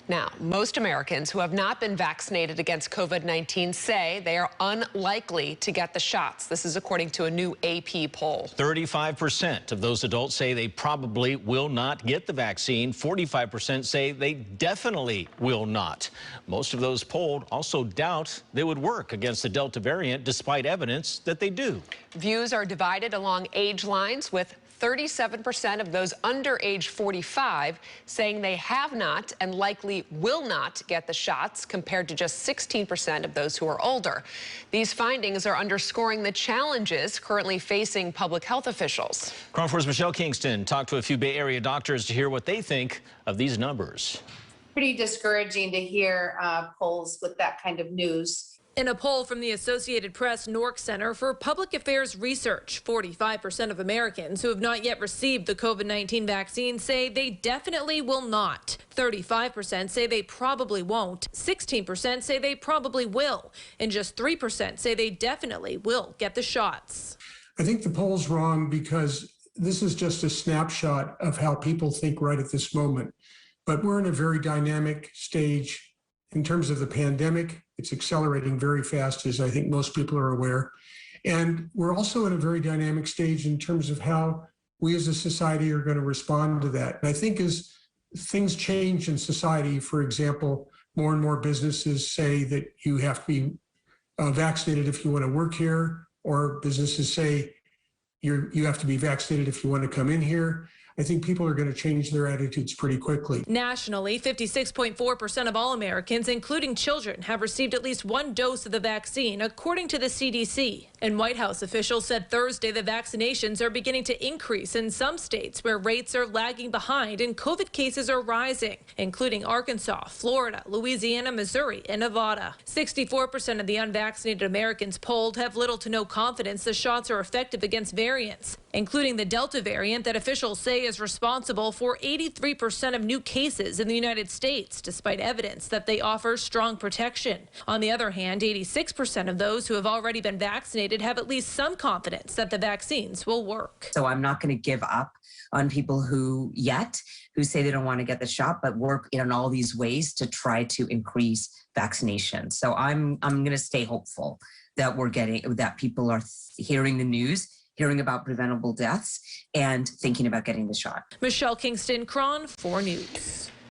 Now, most Americans who have not been vaccinated against COVID-19 say they are unlikely to get the shots. This is according to a new AP poll. 35% of those adults say they probably will not get the vaccine. 45% say they definitely will not. Most of those polled also doubt they would work against the Delta variant, despite evidence that they do. Views are divided along age lines, with 37% of those under age 45 saying they have not and likely will not get the shots, compared to just 16% of those who are older. These findings are underscoring the challenges currently facing public health officials. KRON 4's Michelle Kingston talked to a few Bay Area doctors to hear what they think of these numbers. Pretty discouraging to hear polls with that kind of news. In a poll from the Associated Press Nork Center for Public Affairs Research, 45% of Americans who have not yet received the COVID-19 vaccine say they definitely will not. 35% say they probably won't. 16% say they probably will. And just 3% say they definitely will get the shots. I think the poll's wrong because this is just a snapshot of how people think right at this moment. But we're in a very dynamic stage in terms of the pandemic. It's accelerating very fast, as I think most people are aware. And we're also in a very dynamic stage in terms of how we as a society are going to respond to that. And I think as things change in society, for example, more and more businesses say that you have to be vaccinated if you want to work here, or businesses say you have to be vaccinated if you want to come in here. I think people are going to change their attitudes pretty quickly. Nationally, 56.4% of all Americans, including children, have received at least one dose of the vaccine, according to the CDC. And White House officials said Thursday the vaccinations are beginning to increase in some states where rates are lagging behind and COVID cases are rising, including Arkansas, Florida, Louisiana, Missouri, and Nevada. 64% of the unvaccinated Americans polled have little to no confidence the shots are effective against variants, including the Delta variant that officials say is responsible for 83% of new cases in the United States, despite evidence that they offer strong protection. On the other hand, 86% of those who have already been vaccinated have at least some confidence that the vaccines will work. So I'm not going to give up on people who say they don't want to get the shot, but work in all these ways to try to increase vaccination. So I'm going to stay hopeful that people are hearing the news, hearing about preventable deaths, and thinking about getting the shot. Michelle Kingston, KRON 4 News.